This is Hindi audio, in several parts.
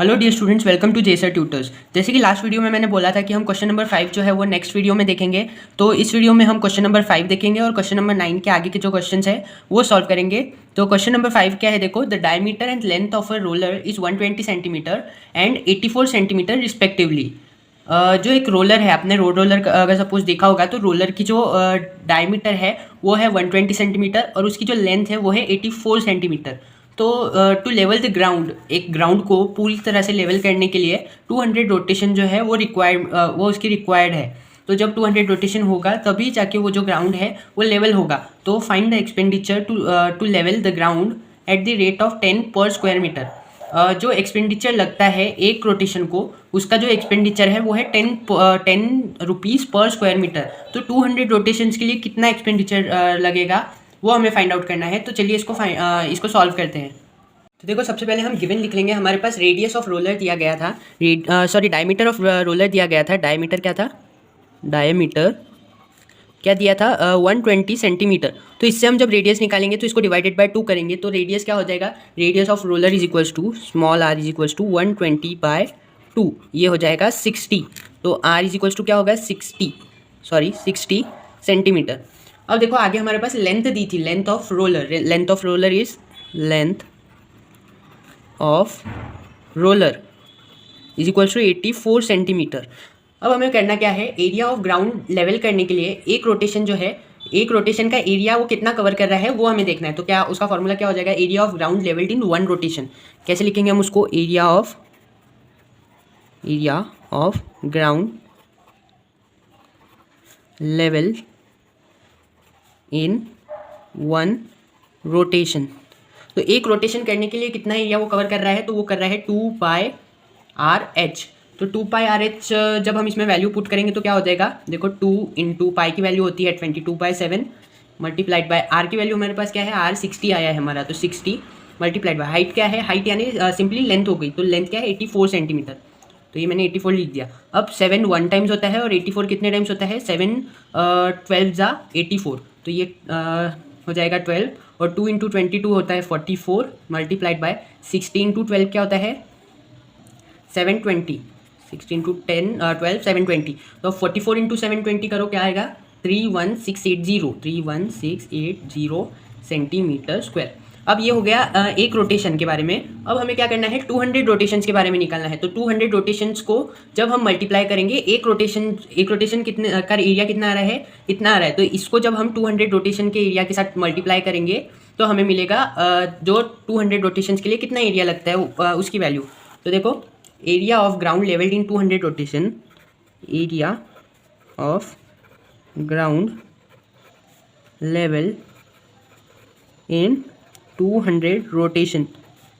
Hello dear students, welcome to Jesar tutors. जैसे कि लास्ट वीडियो में मैंने बोला था कि हम क्वेश्चन नंबर 5 जो है वो नेक्स्ट वीडियो में देखेंगे। तो इस वीडियो में हम क्वेश्चन नंबर 5 देखेंगे और क्वेश्चन नंबर 9 के आगे के जो क्वेश्चंस है वो सॉल्व करेंगे। तो क्वेश्चन नंबर 5 क्या है, देखो। The diameter and length of a roller is 120 centimetre and 84 centimetre respectively. जो एक रोलर है, आपने रोड रोलर अगर सपोज देखा होगा तो रोलर की जो डायमीटर है वो है 120 सेंटीमीटर और उसकी जो लेंथ है वो है 84 सेंटीमीटर। तो टू लेवल द ग्राउंड, एक ग्राउंड को पूरी तरह से लेवल करने के लिए 200 रोटेशन जो है वो वो उसकी रिक्वायर्ड है। तो जब 200 रोटेशन होगा तभी जाके वो जो ग्राउंड है वो लेवल होगा। तो find the expenditure to level the ground at the rate of 10 per square metre. जो एक्सपेंडिचर लगता है एक रोटेशन को, उसका जो एक्सपेंडिचर है वो है 10 रुपीज़ पर स्क्वायर मीटर। तो 200 रोटेशंस के लिए कितना एक्सपेंडिचर लगेगा वो हमें फाइंड आउट करना है। तो चलिए इसको सॉल्व करते हैं। तो देखो, सबसे पहले हम गिवन लिख लेंगे। हमारे पास रेडियस ऑफ रोलर दिया गया था, डायमीटर ऑफ रोलर दिया गया था। डायमीटर क्या था? डायमीटर क्या दिया था? 120 सेंटीमीटर। तो इससे हम जब रेडियस निकालेंगे तो इसको डिवाइडेड बाय 2 करेंगे तो रेडियस क्या हो जाएगा? Radius of roller is equals to small r is equals to 120/2, ये हो जाएगा 60। तो r इज इक्वल्स टू क्या होगा? 60 सेंटीमीटर। अब देखो आगे हमारे पास लेंथ दी थी, length of roller. Length of roller is equals to 84 centimetre. अब हमें करना क्या है? एरिया ऑफ ग्राउंड लेवल करने के लिए एक रोटेशन जो है, एक रोटेशन का एरिया वो कितना कवर कर रहा है वो हमें देखना है। तो क्या उसका फॉर्मूला क्या हो जाएगा? Area of ground levelled in 1 rotation. कैसे लिखेंगे हम उसको? Area of ground level in 1 rotation. तो एक रोटेशन करने के लिए कितना एरिया वो कवर कर रहा है? तो वो कर रहा है 2πr/h। तो 2πr/h जब हम इसमें वैल्यू पुट करेंगे तो क्या हो जाएगा? देखो, 2 इंटू पाई की वैल्यू होती है 22/7 मल्टीप्लाइड बाय आर की वैल्यू हमारे पास क्या है? r 60 आया है हमारा। तो 60 मल्टीप्लाइड बाय हाइट क्या है? हाइट यानी सिंपली लेंथ हो गई। तो लेंथ क्या है? 84 सेंटीमीटर। तो ये मैंने 84 लिख दिया। अब 7 1 टाइम्स होता है और 84 कितने टाइम्स होता है? 7 12 ज़ा 84। तो ये हो जाएगा 12 और 2 इंटू 22 होता है 44 मल्टीप्लाइड बाय 60 इंटू 12 क्या होता है? 720। 60 इंटू 10 12 720। तो 44 इंटू 720 करो, क्या आएगा? 31680 सेंटीमीटर स्क्वायर। अब ये हो गया एक रोटेशन के बारे में। अब हमें क्या करना है? 200 रोटेशंस के बारे में निकालना है। तो 200 रोटेशंस को जब हम मल्टीप्लाई करेंगे, एक रोटेशन कितने का एरिया कितना आ रहा है? इतना आ रहा है। तो इसको जब हम 200 रोटेशन के एरिया के साथ मल्टीप्लाई करेंगे तो हमें मिलेगा जो 200 रोटेशंस के लिए कितना एरिया लगता है उसकी वैल्यू। तो देखो, area of ground levelled in 200 rotation, area of ground level in 200 rotation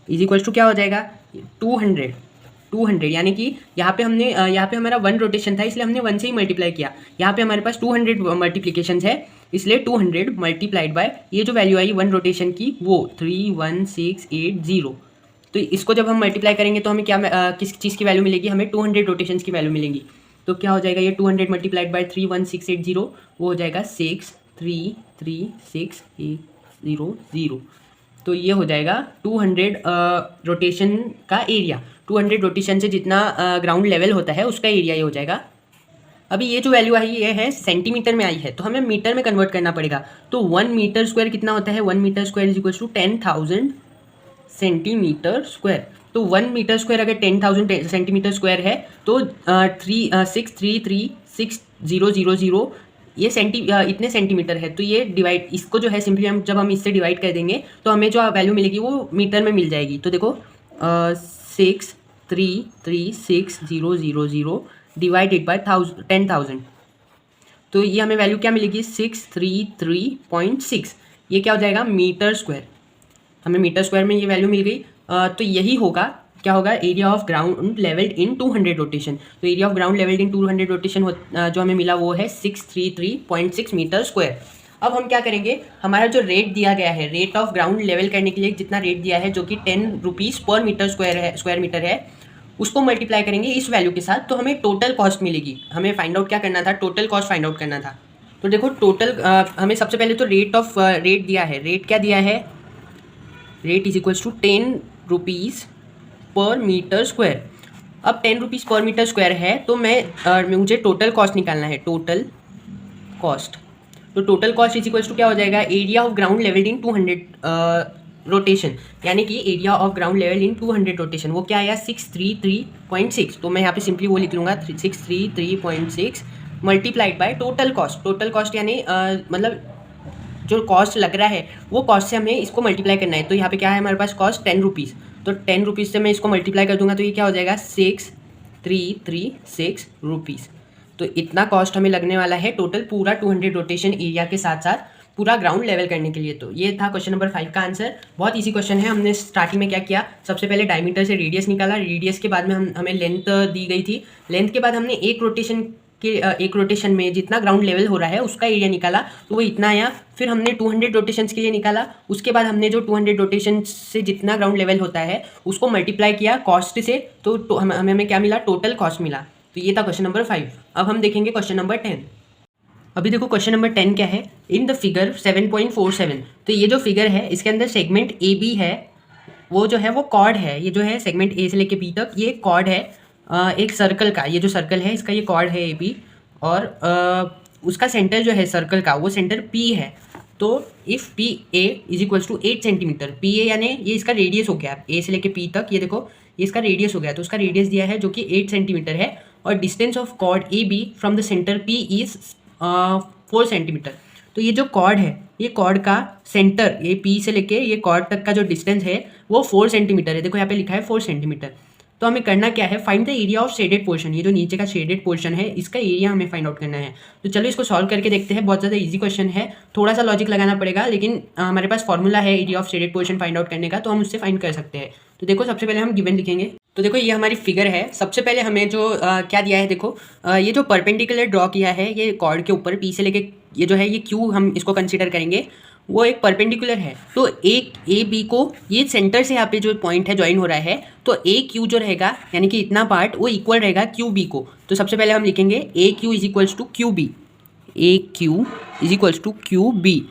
is equals to क्या हो जाएगा? 200 यानी कि यहाँ पे हमारा 1 रोटेशन था इसलिए हमने 1 से ही मल्टीप्लाई किया। यहाँ पे हमारे पास 200 मल्टीप्लिकेशन है इसलिए 200 मल्टीप्लाइड बाय ये जो वैल्यू आई 1 रोटेशन की वो 31680। तो इसको जब हम मल्टीप्लाई करेंगे तो हमें क्या किस चीज़ की वैल्यू मिलेगी? हमें 200 रोटेशंस की वैल्यू मिलेंगी। तो क्या हो जाएगा? ये 200 मल्टीप्लाइड बाय 31680 वो हो जाएगा 6336800। तो ये हो जाएगा 200 रोटेशन का एरिया। 200 रोटेशन से जितना ग्राउंड लेवल होता है उसका एरिया ये हो जाएगा। अभी ये जो वैल्यू आई ये है सेंटीमीटर में आई है तो हमें मीटर में कन्वर्ट करना पड़ेगा। तो 1 मीटर स्क्वायर कितना होता है? 1 metre square is equals to 10,000 centimetre square. तो 1 मीटर स्क्वायर अगर 10,000 सेंटीमीटर स्क्वायर है तो 6336000 ये इतने सेंटीमीटर है। तो ये डिवाइड, इसको जो है सिंपली जब हम इससे डिवाइड कर देंगे तो हमें जो वैल्यू मिलेगी वो मीटर में मिल जाएगी। तो देखो 6336000 डिवाइडेड बाय 10,000। तो ये हमें वैल्यू क्या मिलेगी? 633.6। ये क्या हो जाएगा? Metre square. हमें मीटर स्क्वायर में ये वैल्यू मिल गई। तो यही होगा, क्या होगा? Area of ground levelled in 200 rotation. तो area of ground levelled in 200 rotation जो हमें मिला वो है 633.6 मीटर स्क्वायर। अब हम क्या करेंगे? हमारा जो रेट दिया गया है, रेट ऑफ ग्राउंड लेवल करने के लिए जितना रेट दिया है जो कि 10 rupees per metre square metre है, उसको मल्टीप्लाई करेंगे इस वैल्यू के साथ तो हमें टोटल कॉस्ट मिलेगी। हमें फाइंड आउट क्या करना था? टोटल कॉस्ट फाइंड आउट करना था। तो देखो टोटल हमें सबसे पहले तो रेट दिया है। रेट क्या दिया है? Rate is equals to 10 rupees per metre square. अब 10 रुपीज़ पर मीटर स्क्वायर है तो मुझे टोटल कॉस्ट निकालना है, टोटल कॉस्ट। तो total cost is equals to क्या हो जाएगा, area of ground level in 200 rotation, यानी कि area of ground level in 200 rotation, वो क्या आया 633.6। तो मैं यहाँ पे सिंपली वो लिख लूँगा 633.6 multiplied by total cost. Total cost यानी मतलब जो कॉस्ट लग रहा है वो कॉस्ट से हमें इसको मल्टीप्लाई करना है। तो यहाँ पे क्या है हमारे पास कॉस्ट 10 रुपीज़, तो 10 रुपीज़ से मैं इसको मल्टीप्लाई कर दूंगा तो ये क्या हो जाएगा 6336 रुपीज़। तो इतना कॉस्ट हमें लगने वाला है टोटल पूरा 200 रोटेशन एरिया के साथ साथ पूरा ग्राउंड लेवल करने के लिए। तो ये था क्वेश्चन नंबर 5 का आंसर। बहुत इजी क्वेश्चन है। हमने स्टार्टिंग में क्या किया, सबसे पहले डायमीटर से रेडियस निकाला, रेडियस के बाद में हमें लेंथ दी गई थी, लेंथ के बाद हमने एक रोटेशन में जितना ग्राउंड लेवल हो रहा है उसका एरिया निकाला, तो वो इतना आया। फिर हमने 200 रोटेशंस के लिए निकाला, उसके बाद हमने जो 200 रोटेशन से जितना ग्राउंड लेवल होता है उसको मल्टीप्लाई किया कॉस्ट से, तो हमें क्या मिला, टोटल कॉस्ट मिला। तो ये था क्वेश्चन नंबर 5। अब हम देखेंगे क्वेश्चन नंबर 10। अभी देखो क्वेश्चन नंबर 10 क्या है, इन द फिगर 7.47। तो ये जो फिगर है इसके अंदर सेगमेंट ए बी है, वो जो है वो कॉर्ड है, ये जो है सेगमेंट ए से लेके बी तक ये कॉर्ड है एक सर्कल का। ये जो सर्कल है इसका ये कॉर्ड है ए बी, और उसका सेंटर जो है सर्कल का वो सेंटर पी है। तो if P A is equals to 8 centimetre, P A यानी ये इसका रेडियस हो गया, ए से लेके पी तक ये देखो ये इसका रेडियस हो गया, तो उसका रेडियस दिया है जो कि 8 सेंटीमीटर है, और distance of chord A B from the centre P is 4 centimetre. तो ये जो कॉर्ड है, ये कॉर्ड का सेंटर, ये पी से लेके ये कॉर्ड तक का जो डिस्टेंस है वो 4 सेंटीमीटर है। देखो यहाँ पे लिखा है 4 सेंटीमीटर। तो हमें करना क्या है, find the area of shaded portion, ये जो नीचे का शेडेड पोर्शन है इसका एरिया हमें फाइंड आउट करना है। तो चलो इसको सॉल्व करके देखते हैं। बहुत ज़्यादा इजी क्वेश्चन है, थोड़ा सा लॉजिक लगाना पड़ेगा, लेकिन हमारे पास फॉर्मूला है area of shaded portion find out करने का, तो हम उससे फाइंड कर सकते हैं। तो देखो सबसे पहले हम गिवन लिखेंगे। तो देखो ये हमारी फिगर है। सबसे पहले हमें जो क्या दिया है, देखो ये जो परपेंडिकुलर ड्रॉ किया है ये कॉर्ड के ऊपर पी से लेके ये जो है ये क्यू हम इसको कंसिडर करेंगे, वो एक परपेंडिकुलर है। तो एक ए बी को ये सेंटर से यहाँ पे जो पॉइंट है ज्वाइन हो रहा है, तो ए क्यू जो रहेगा यानी कि इतना पार्ट वो इक्वल रहेगा क्यू बी को। तो सबसे पहले हम लिखेंगे A Q is equals to Q B, A Q is equals to Q B.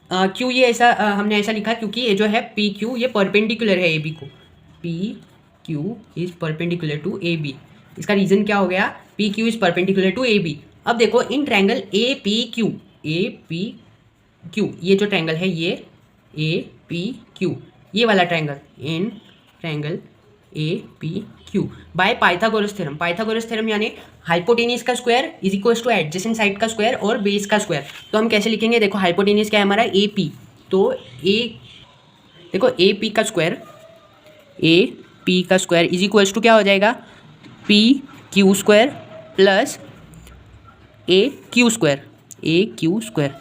क्यों ये ऐसा हमने ऐसा लिखा, क्योंकि ये जो है पी क्यू ये परपेंडिकुलर है ए बी को, P Q is perpendicular to A B. इसका रीज़न क्या हो गया, P Q is perpendicular to A B. अब देखो in triangle A P Q, A P Q, ये जो ट्रायंगल है ये ए पी क्यू, ये वाला triangle, in triangle A P Q by Pythagoras theorem. Pythagoras theorem यानी हाइपोटेनियस का square is equals two adjacent side का स्क्वायर और बेस का स्क्वायर। तो हम कैसे लिखेंगे, देखो हाइपोटेनियस क्या है हमारा ए पी, तो देखो ए पी का स्क्वायर, ए पी का स्क्वायर इज इक्वल्स टू क्या हो जाएगा, P Q square plus A Q square, A Q square.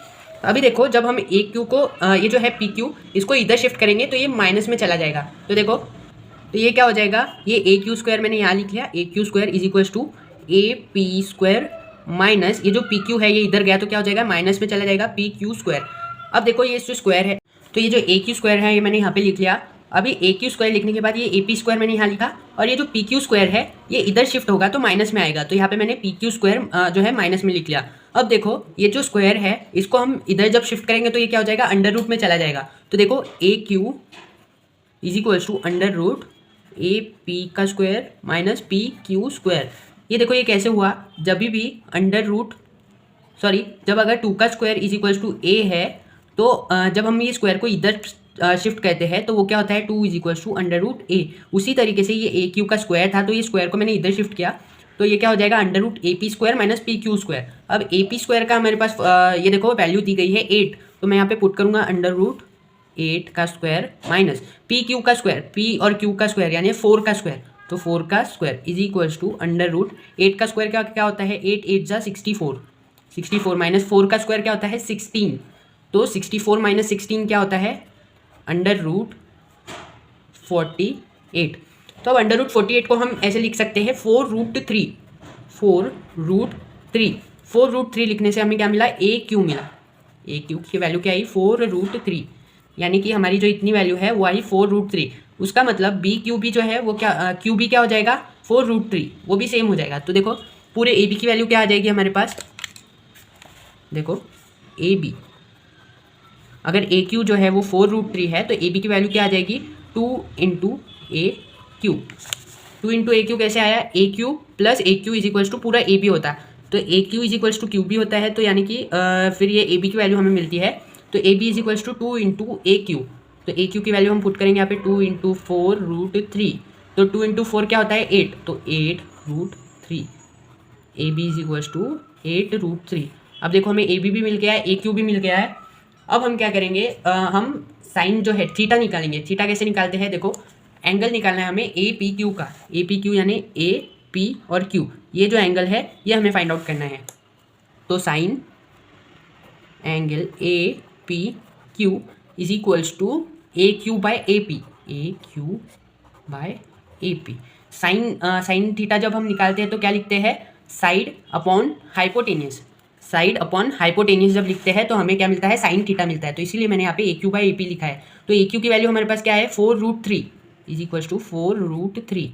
अभी देखो जब हम ए क्यू को ये जो है पी क्यू इसको इधर शिफ्ट करेंगे तो ये माइनस में चला जाएगा। तो देखो तो ये क्या हो जाएगा, ये ए क्यू स्क्वायर मैंने यहाँ लिख लिया, A Q square is equals to A P square minus ये जो पी क्यू है ये इधर गया तो क्या हो जाएगा, माइनस में चला जाएगा पी क्यू स्क्वायर। अब देखो ये जो स्क्वायर है, तो ये जो ए क्यू स्क्वायर है ये मैंने यहाँ पे लिख लिया। अभी ए क्यू स्क्वायर लिखने के बाद ये ए पी स्क्वायर मैंने यहाँ लिखा, और ये जो पी क्यू स्क्वायर है ये इधर शिफ्ट होगा तो माइनस में आएगा, तो यहाँ पे मैंने पी क्यू स्क्वायर जो है माइनस में लिख लिया। अब देखो ये जो स्क्वायर है इसको हम इधर जब शिफ्ट करेंगे तो ये क्या हो जाएगा, अंडर रूट में चला जाएगा। तो देखो A Q is equals to under root A P का square minus P Q square. ये देखो ये कैसे हुआ, जब भी अंडर रूट जब अगर 2 का स्क्वायर इज इक्वल्स टू ए है तो जब हम ये स्क्वायर को इधर शिफ्ट करते हैं तो वो क्या होता है, 2 is equals to under root A. उसी तरीके से ये ए क्यू का स्क्वायर था तो ये स्क्वायर को मैंने इधर शिफ्ट किया तो ये क्या हो जाएगा, under root A P square minus P Q square. अब ए पी स्क्वायर का मेरे पास ये देखो वैल्यू दी गई है 8, तो मैं यहाँ पे पुट करूँगा अंडर रूट 8 का स्क्वायर माइनस पी क्यू का स्क्वायर, पी और क्यू का स्क्वायर यानी 4 का स्क्वायर, तो 4 का square is equals to under root 8 का स्क्वायर क्या होता है, 8 8 जा 64, 64 माइनस 4 का स्क्वायर क्या होता है 16, तो 64 माइनस 16 क्या होता है अंडर रूट 48। तो अब अंडर रूट 48 को हम ऐसे लिख सकते हैं 4 रूट 3, 4 रूट 3, 4 रूट 3 लिखने से हमें क्या मिला, ए क्यू मिला। ए क्यू की वैल्यू क्या आई 4 रूट 3, यानी कि हमारी जो इतनी वैल्यू है वो आई 4 रूट 3। उसका मतलब बी क्यू बी जो है वो क्या क्यू बी क्या हो जाएगा 4 रूट 3, वो भी सेम हो जाएगा। तो देखो पूरे ए बी की वैल्यू क्या आ जाएगी हमारे पास, देखो ए बी अगर ए क्यू जो है वो 4 रूट 3 है तो ए बी की वैल्यू क्या आ जाएगी 2 into A Q. 2 into A Q कैसे आया, A Q plus A Q is equals to पूरा ए बी होता है, तो A Q is equals to Q B होता है, तो यानी कि फिर ये ए बी की वैल्यू हमें मिलती है, तो A B is equals to 2 into A Q. तो ए क्यू की वैल्यू हम पुट करेंगे यहाँ पे 2 इंटू 4√3, तो 2 इंटू 4 क्या होता है 8, तो 8√3। A B is equals to 8√3। अब देखो हमें ए बी भी मिल गया है, ए क्यू भी मिल गया है। अब हम क्या करेंगे, हम साइन जो है थीटा निकालेंगे। थीटा कैसे निकालते हैं, देखो एंगल निकालना है हमें ए पी क्यू का, ए पी क्यू यानी ए पी और क्यू, ये जो एंगल है ये हमें फाइंड आउट करना है। तो sine angle A P Q is equals to A Q by A P, A Q by A P. Sine theta जब हम निकालते हैं तो क्या लिखते हैं, side upon hypotenuse. Side upon hypotenuse जब लिखते हैं तो हमें क्या मिलता है, साइन थीटा मिलता है, तो इसीलिए मैंने यहाँ पे ए क्यू बाई ए पी लिखा है। तो ए क्यू की वैल्यू हमारे पास क्या है 4√3 इज इक्वल्स टू 4√3,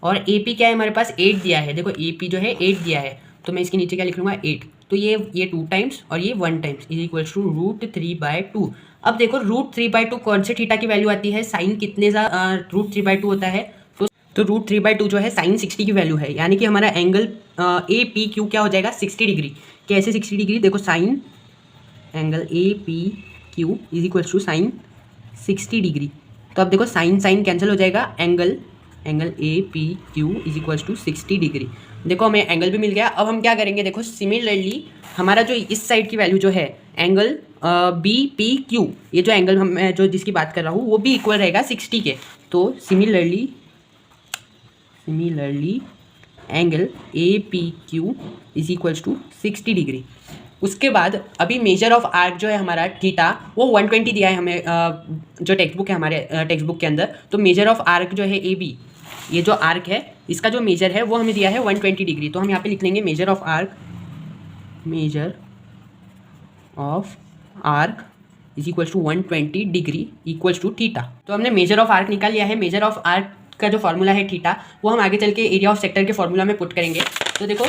और ए पी क्या है हमारे पास 8 दिया है, देखो ए पी जो है 8 दिया है, तो मैं इसके नीचे क्या लिख लूँगा 8, तो ये 2 टाइम्स और ये 1 टाइम्स इज इक्वल्स टू √3/2। अब देखो √3/2 कौन से थीटा की वैल्यू आती है, साइन कितने √3/2 होता है, तो √3/2 जो है साइन 60 की वैल्यू है, यानी कि हमारा एंगल ए पी क्यू क्या हो जाएगा 60 डिग्री। कैसे 60 डिग्री, देखो sine angle A P Q is equals to sine 60 degree. तो अब देखो साइन साइन कैंसिल हो जाएगा, angle A P Q is equals to 60 degree. देखो हमें एंगल भी मिल गया। अब हम क्या करेंगे, देखो सिमिलरली हमारा जो इस साइड की वैल्यू जो है एंगल बी पी क्यू, ये जो एंगल हम जो जिसकी बात कर रहा हूँ वो भी इक्वल रहेगा 60 के। तो similarly angle A P Q is equals to 60 degree. उसके बाद अभी मेजर ऑफ आर्क जो है हमारा थीटा वो 120 दिया है हमें, जो टेक्स्ट बुक है हमारे टेक्स्ट बुक के अंदर। तो मेजर ऑफ आर्क जो है ए बी, ये जो आर्क है इसका जो मेजर है वो हमें दिया है 120 डिग्री। तो हम यहाँ पे लिख लेंगे major of arc is equals to 120 degree equals to theta. तो हमने मेजर ऑफ आर्क निकाल लिया है। मेजर ऑफ आर्क का जो फॉर्मूला है थीटा वो हम आगे चल के एरिया ऑफ सेक्टर के फॉर्मूला में पुट करेंगे। तो देखो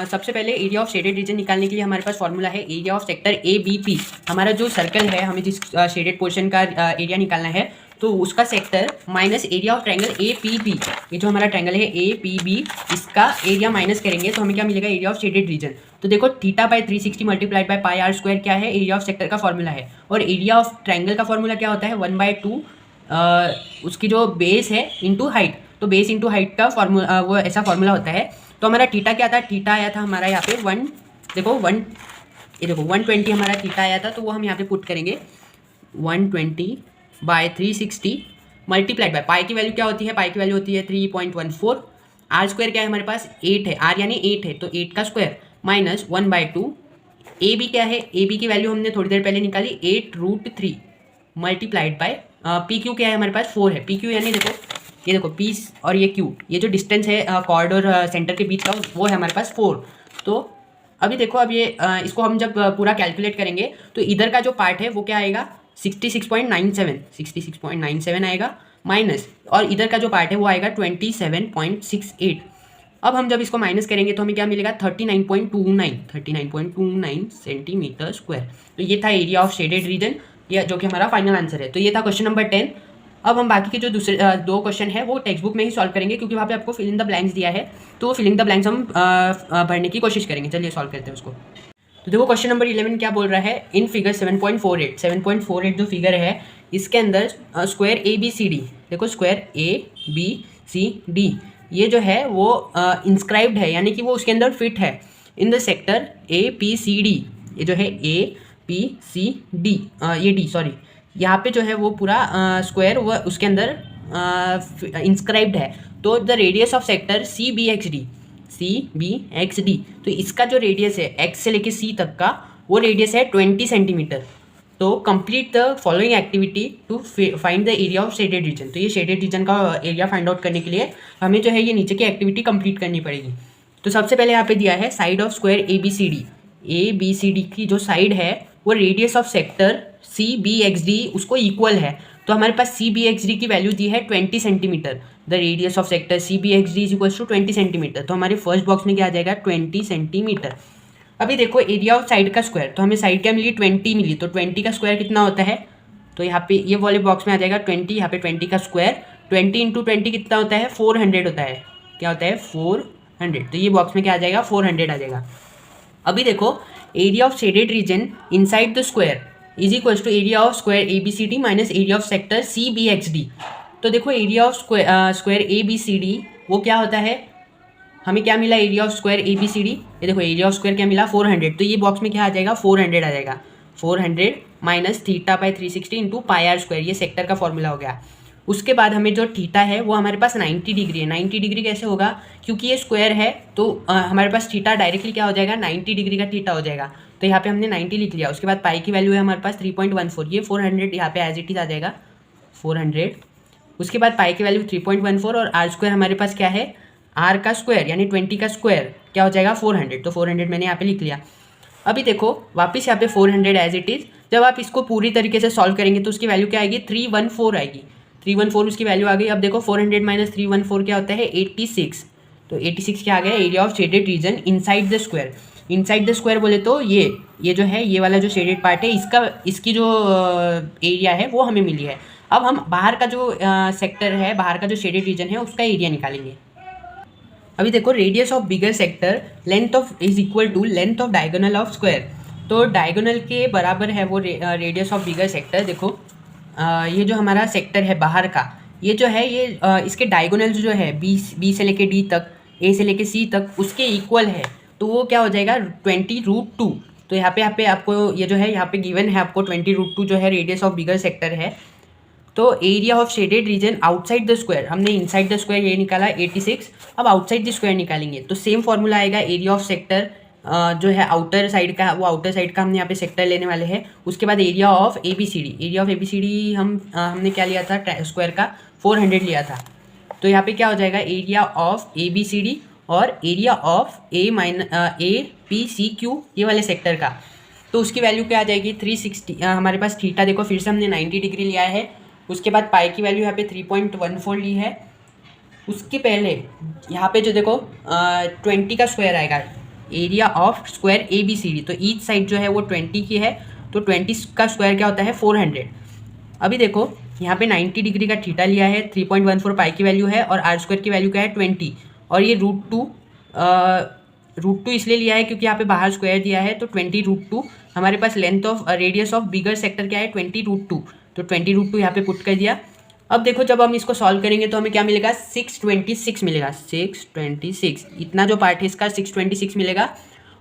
सबसे पहले एरिया ऑफ शेडेड रीजन निकालने के लिए हमारे पास फॉर्मूला है area of sector A B P. हमारा जो सर्कल है, हमें जिस शेडेड पोर्शन का एरिया निकालना है, तो उसका sector minus area of triangle A P B, ये जो हमारा ट्रायंगल है ए पी बी, इसका एरिया माइनस करेंगे तो हमें क्या मिलेगा, एरिया ऑफ शेडेड रीजन। तो देखो theta by 360 multiplied by pi R square क्या है, एरिया ऑफ सेक्टर का फॉर्मूला है। और एरिया ऑफ ट्रायंगल का फॉर्मूला क्या होता है 1/2 उसकी जो बेस है इंटू हाइट, तो बेस इंटू हाइट का फॉर्मूला वो ऐसा फॉर्मूला होता है। तो हमारा थीटा क्या था, थीटा आया था हमारा यहाँ पे 120 हमारा थीटा आया था, तो वो हम यहाँ पे पुट करेंगे 120/360 मल्टीप्लाइड बाय पाई की वैल्यू क्या होती है, पाई की वैल्यू होती है 3.14। आर स्क्वायर क्या है हमारे पास 8 है, आर यानी 8 है, तो 8 का स्क्वायर माइनस 1/2। ए बी क्या है, ए बी की वैल्यू हमने थोड़ी देर पहले निकाली 8√3 मल्टीप्लाइड बाय पी क्यू क्या है हमारे पास 4 है। पी क्यू यानी देखो ये देखो पी और ये क्यू, ये जो डिस्टेंस है कॉर्ड और सेंटर के बीच का वो है हमारे पास 4। तो अभी देखो अब ये इसको हम जब पूरा कैलकुलेट करेंगे तो इधर का जो पार्ट है वो क्या आएगा 66.97 आएगा, माइनस और इधर का जो पार्ट है वो आएगा 27.68। अब हम जब इसको माइनस करेंगे तो हमें क्या मिलेगा 39.29 सेंटीमीटर स्क्वायर। तो ये था एरिया ऑफ शेडेड रीजन, ये जो कि हमारा फाइनल आंसर है। तो ये था क्वेश्चन नंबर 10। अब हम बाकी के जो दूसरे 2 क्वेश्चन है वो टेक्स्ट बुक में ही सॉल्व करेंगे, क्योंकि वहाँ पे आपको फिल इन द ब्लैंक्स दिया है, तो फिल इन द ब्लैंक्स हम भरने की कोशिश करेंगे। चलिए सॉल्व करते हैं उसको। तो देखो क्वेश्चन नंबर 11 क्या बोल रहा है, इन फिगर 7.48 जो फिगर है इसके अंदर square A B C D, देखो square A B C D ये जो है वो इंस्क्राइब्ड है, यानी कि वो उसके अंदर फिट है in the sector A P C D. ये जो है ए पी सी डी, ये डी सॉरी, यहाँ पे जो है वो पूरा स्क्वायर वो उसके अंदर इंस्क्राइब्ड है। तो the radius of sector C B X D, तो इसका जो रेडियस है एक्स से लेके सी तक का वो रेडियस है 20 सेंटीमीटर। तो complete the following activity to find the area of shaded region. तो ये शेडेड रीजन का एरिया फाइंड आउट करने के लिए हमें जो है ये नीचे की एक्टिविटी कंप्लीट करनी पड़ेगी। तो सबसे पहले यहाँ पे दिया है side of square A B C D की जो साइड है वो radius of sector C B X D उसको इक्वल है। तो हमारे पास सी बी एक्स डी की वैल्यू दी है 20 centimetre. The radius of sector C B X D is equals to 20 centimetre. तो हमारे फर्स्ट बॉक्स में क्या आ जाएगा 20 सेंटीमीटर। अभी देखो एरिया ऑफ साइड का स्क्वायर, तो हमें साइड क्या मिली 20 मिली, तो 20 का स्क्वायर कितना होता है, तो यहाँ पे ये वाले बॉक्स में आ जाएगा 20, यहाँ पे 20 का स्क्वायर 20 इंटू 20 कितना होता है, 400 होता है। क्या होता है, 400। तो ये बॉक्स में क्या आ जाएगा, 400 आ जाएगा। अभी देखो area of shaded region inside the square is equal to area of square A B C D minus area of sector C B X D. तो देखो area of square A B C D वो क्या होता है, हमें क्या मिला, area of square A B C D. ये देखो एरिया ऑफ स्क्वायर क्या मिला, 400। तो ये बॉक्स में क्या आ जाएगा, 400 आ जाएगा। 400 minus theta by 360 into pi R square, ये सेक्टर का फॉर्मूला हो गया। उसके बाद हमें जो थीटा है वो हमारे पास 90 डिग्री है। 90 डिग्री कैसे होगा, क्योंकि ये स्क्वायर है तो हमारे पास थीटा डायरेक्टली क्या हो जाएगा, 90 डिग्री का थीटा हो जाएगा। तो यहाँ पे हमने 90 लिख लिया। उसके बाद पाई की वैल्यू है हमारे पास 3.14, ये 400 यहाँ पे एज इट इज आ जाएगा 400। उसके बाद पाई की वैल्यू 3.14 और आर स्क्वायर हमारे पास क्या है, आर का स्क्वायर यानी 20 का स्क्वायर क्या हो जाएगा, 400। तो 400 मैंने यहाँ पे लिख लिया। अभी देखो वापस यहाँ पे 400 एज इट इज़। जब आप इसको पूरी तरीके से सॉल्व करेंगे तो उसकी वैल्यू क्या आएगी, 314 आएगी। 314 उसकी वैल्यू आ गई। अब देखो 400 माइनस 314 क्या होता है, 86। तो 86 क्या आ गया, area of shaded region inside the square. Inside the square बोले तो ये जो है, ये वाला जो शेडेड पार्ट है इसकी जो एरिया है वो हमें मिली है। अब हम बाहर का जो सेक्टर है, बाहर का जो शेडेड रीजन है उसका एरिया निकालेंगे। अभी देखो radius of bigger sector length of is equal to length of diagonal of square. तो डायगोनल के बराबर है वो रेडियस ऑफ बिगर सेक्टर। देखो ये जो हमारा सेक्टर है बाहर का, ये जो है ये इसके डायगोनल जो है बी से लेके डी तक, ए से लेके सी तक, उसके इक्वल है। तो वो क्या हो जाएगा, 20√2। तो यहाँ पे आपको ये जो है यहाँ पे गिवन है आपको 20√2 जो है रेडियस ऑफ बिगर सेक्टर है। तो area of shaded reason outside the square, हमने इनसाइड द स्क्वायर ये निकाला 86। अब आउटसाइड द स्क्वायर निकालेंगे तो सेम फॉर्मूला आएगा, एरिया ऑफ सेक्टर जो है आउटर साइड का, वो आउटर साइड का हमने यहाँ पे सेक्टर लेने वाले हैं। उसके बाद area of A B C D, area of A B C D हमने क्या लिया था, स्क्वायर का 400 लिया था। तो यहाँ पे क्या हो जाएगा, area of A B C D और area of A P C Q ये वाले सेक्टर का, तो उसकी वैल्यू क्या आ जाएगी, 360। हमारे पास थीटा देखो फिर से हमने 90 डिग्री लिया है। उसके बाद पाई की वैल्यू यहाँ पे 3.14 ली है। उसके पहले यहाँ पे जो देखो 20 का स्क्वायर आएगा, area of square A B C D. तो ईच साइड जो है वो 20 की है, तो 20 का स्क्वायर क्या होता है, 400। अभी देखो यहाँ पे 90 डिग्री का थीटा लिया है, 3.14 पाई की वैल्यू है और आर स्क्वायर की वैल्यू क्या है 20। और ये √2 इसलिए लिया है क्योंकि यहाँ पे बाहर स्क्वायर दिया है। तो 20√2 हमारे पास length of radius of bigger sector क्या है, 20√2। तो 20√2 यहाँ पे पुट कर दिया। अब देखो जब हम इसको सॉल्व करेंगे तो हमें क्या मिलेगा, 626 मिलेगा। 626 इतना जो पार्ट है इसका 626 मिलेगा।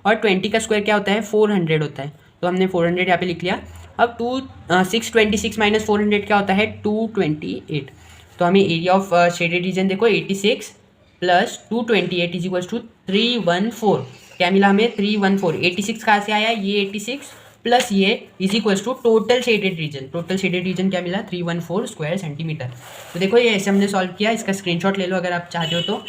और 20 का स्क्वायर क्या होता है, 400 होता है। तो हमने 400 यहाँ पे लिख लिया। अब 626 माइनस 400 क्या होता है, 228। तो हमें एरिया ऑफ शेडेड रीजन देखो 86 प्लस 228 इज इक्वल टू 314। क्या मिला हमें, 314। 86 कहाँ से आया, ये 86 प्लस ये is equal to total shaded region. Total shaded region क्या मिला, 314 स्क्वायर सेंटीमीटर। तो देखो ये ऐसे हमने सॉल्व किया। इसका स्क्रीनशॉट ले लो अगर आप चाहते हो तो।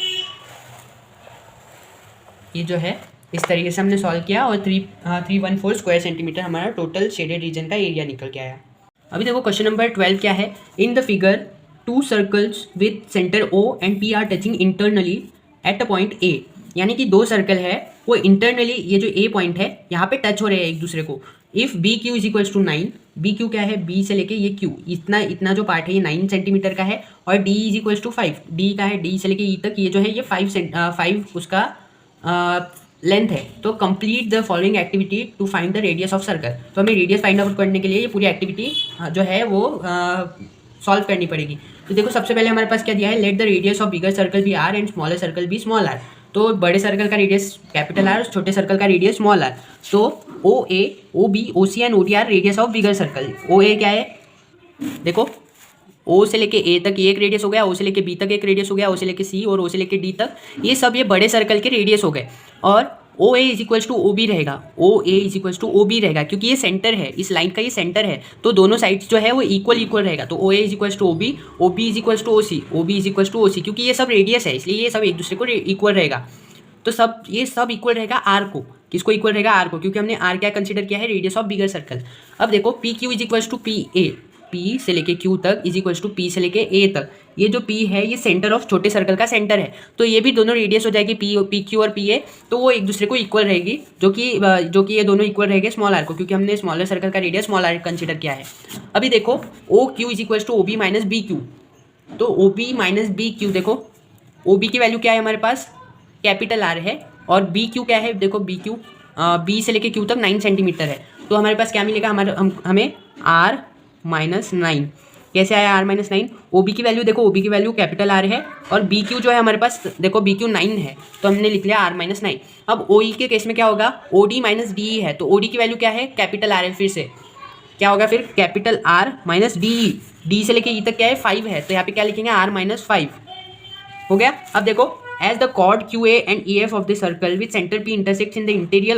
ये जो है इस तरीके से हमने सॉल्व किया और 314 स्क्वायर सेंटीमीटर हमारा टोटल शेडेड रीजन का एरिया निकल के आया। अभी देखो क्वेश्चन नंबर 12 क्या है, in the figure 2 circles with centre O and P are touching internally at a point A। यानी कि 2 सर्कल है वो इंटरनली, ये जो A पॉइंट है यहाँ पे टच हो रहे हैं एक दूसरे को। If B Q is equals to 9, B Q क्या है, बी से लेके ये क्यू, इतना जो पार्ट है ये 9 सेंटीमीटर का है। और D is equals to 5, D का है, डी से लेके ई तक ये जो है ये 5 उसका लेंथ है। तो complete the following activity to find the radius of circle. तो हमें रेडियस फाइंड आउट करने के लिए ये पूरी एक्टिविटी जो है वो सॉल्व करनी पड़ेगी। तो देखो सबसे पहले हमारे पास क्या दिया है, let the radius of bigger circle be R and smaller circle be small R. तो बड़े सर्कल का रेडियस कैपिटल आर, छोटे सर्कल का रेडियस स्मॉल आर। तो O A, O B, O C and O D are radius of bigger circle. O A क्या है, देखो ओ से लेके ए तक ये एक रेडियस हो गया, ओ से लेके बी तक एक रेडियस हो गया, ओ से लेके सी और ओ से लेके डी तक, ये सब ये बड़े सर्कल के रेडियस हो गए। और O A is equals to O B रहेगा, O A is equals to O B रहेगा क्योंकि ये सेंटर है, इस लाइन का ये सेंटर है। तो दोनों साइड्स जो है वो इक्वल रहेगा। तो O A is equals to O B is equals to O C, O B is equals to O C, क्योंकि ये सब रेडियस है इसलिए ये सब एक दूसरे को इक्वल रहेगा। तो ये सब इक्वल रहेगा आर को। किसको इक्वल रहेगा, आर को, क्योंकि हमने आर क्या कंसीडर किया है, रेडियस ऑफ बिगर सर्कल। अब देखो P Q is equals to P A, P से लेके क्यू तक इज इक्वल्स टू पी से लेके ए तक। ये जो पी है ये सेंटर ऑफ छोटे सर्कल का सेंटर है। तो ये भी दोनों रेडियस हो जाएगी पी क्यू और पी ए, तो वो एक दूसरे को इक्वल रहेगी, जो कि ये दोनों इक्वल रहेंगे स्मॉल आर को, क्योंकि हमने स्मॉलर सर्कल का रेडियस स्मॉल आर कंसीडर किया है। अभी देखो O Q is equals to O B minus B Q. तो O B minus B Q, देखो ओ बी की वैल्यू क्या है हमारे पास, कैपिटल आर है, और बी क्यू क्या है, देखो बी क्यू बी से लेके क्यू तक 9 सेंटीमीटर है। तो हमारे पास क्या मिलेगा, हमें आर माइनस 9। कैसे आया आर माइनस 9, ओ बी की वैल्यू देखो, ओ बी की वैल्यू कैपिटल आर है, और बी क्यू जो है हमारे पास, देखो बी क्यू 9 है, तो हमने लिख लिया आर माइनस 9। अब ओ ई के केस में क्या होगा, ओ डी माइनस डी है, तो ओ डी की वैल्यू क्या है, कैपिटल आर है, फिर से क्या होगा फिर, capital R minus D, D से लेके ई तक क्या है 5 है, तो यहाँ पे क्या लिखेंगे आर माइनस 5 हो गया। अब देखो as the chord QA and EF of the circle with center P intersects in the interior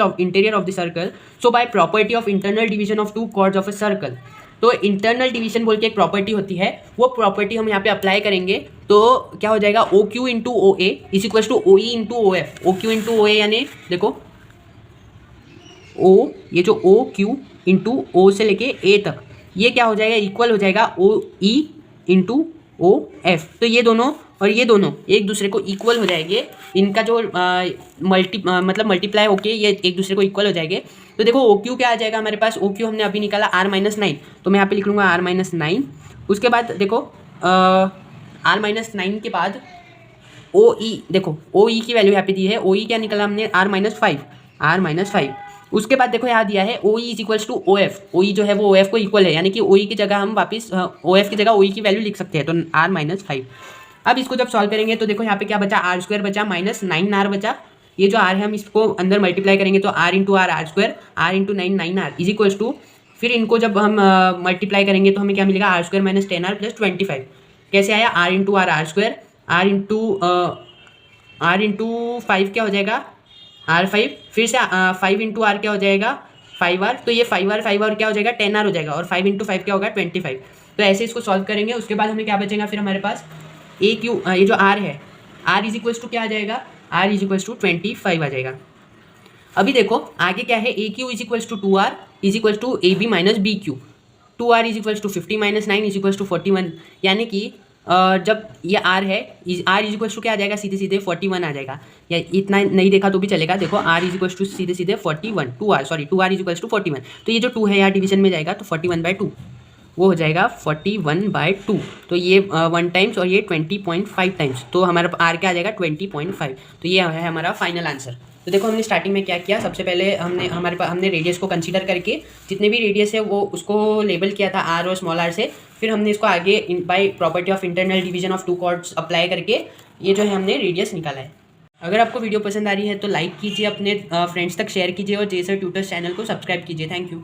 of the circle, so by property of internal division of two chords of a circle, तो इंटरनल डिवीजन बोल के एक प्रॉपर्टी होती है, वो प्रॉपर्टी हम यहाँ पे अप्लाई करेंगे, तो क्या हो जाएगा O Q into O A is equal to O E into O F. O Q into O A यानी देखो ओ, ये जो ओ क्यू इंटू ओ से लेके ए तक, ये क्या हो जाएगा, इक्वल हो जाएगा ओ ई इंटू ओ एफ। तो ये दोनों और ये दोनों एक दूसरे को इक्वल हो जाएंगे, इनका जो मतलब मल्टीप्लाई होके ये एक दूसरे को इक्वल हो जाएंगे। तो देखो ओ क्यू क्या आ जाएगा हमारे पास, ओ क्यू हमने अभी निकाला आर माइनस 9, तो मैं यहाँ पे लिख लूँगा आर माइनस 9। उसके बाद देखो आर माइनस 9 के बाद ओ ई, देखो ओ ई की वैल्यू यहाँ पे दी है, ओ ई क्या निकाला हमने आर माइनस 5, आर माइनस 5। उसके बाद देखो यहाँ दिया है O E is equals to O F, O E जो है वो ओ एफ को इक्वल है, यानी कि ओ ई की जगह हम वापस ओ एफ की जगह ओ ई की वैल्यू लिख सकते हैं, तो आर माइनस 5। अब इसको जब सॉल्व करेंगे तो देखो यहाँ पे क्या बचा, आर स्क्वायर बचा माइनस 9 आर बचा, ये जो आर है हम इसको अंदर मल्टीप्लाई करेंगे तो R into R square, R into 9 R is equals to, फिर इनको जब हम मल्टीप्लाई करेंगे तो हमें क्या मिलेगा, R square minus 10 R plus 25। कैसे आया, R into R square, R into 5 क्या हो जाएगा R5, फिर से 5 इंटू आर क्या हो जाएगा 5R, तो ये 5R क्या हो जाएगा 10R हो जाएगा, और 5 इंटू 5 क्या होगा 25। तो ऐसे इसको सॉल्व करेंगे। उसके बाद हमें क्या बचेगा फिर हमारे पास ए क्यू, ये जो R है R इज इक्वल्स टू क्या आ जाएगा, R इज इक्वल्स टू 25 आ जाएगा। अभी देखो आगे क्या है, A Q is equals to 2R is equals to A B minus B Q, 2R is equals to 50 minus 9 is equals to 41, यानी कि जब ये आर है, आर इज इक्वल्स टू क्या आ जाएगा, सीधे सीधे 41 आ जाएगा, या इतना नहीं देखा तो भी चलेगा। देखो आर इज इक्वल्स टू सीधे सीधे 41, 2R इज इक्वल्स टू 41, तो ये जो 2 है यहाँ डिवीजन में जाएगा तो 41/2 वो हो जाएगा 41/2, तो ये 1 टाइम्स और ये 20.5 टाइम्स, तो हमारा आर क्या आ जाएगा 20.5। तो ये है हमारा फाइनल आंसर। तो देखो हमने स्टार्टिंग में क्या किया, सबसे पहले हमने रेडियस को कंसीडर करके जितने भी रेडियस है वो उसको लेबल किया था आर और स्मॉल आर से, फिर हमने इसको आगे by property of internal division of two chords apply करके ये जो है हमने रेडियस निकाला है। अगर आपको वीडियो पसंद आ रही है तो लाइक कीजिए, अपने फ्रेंड्स तक शेयर कीजिए, और जेसर ट्यूटर्स चैनल को सब्सक्राइब कीजिए। Thank you.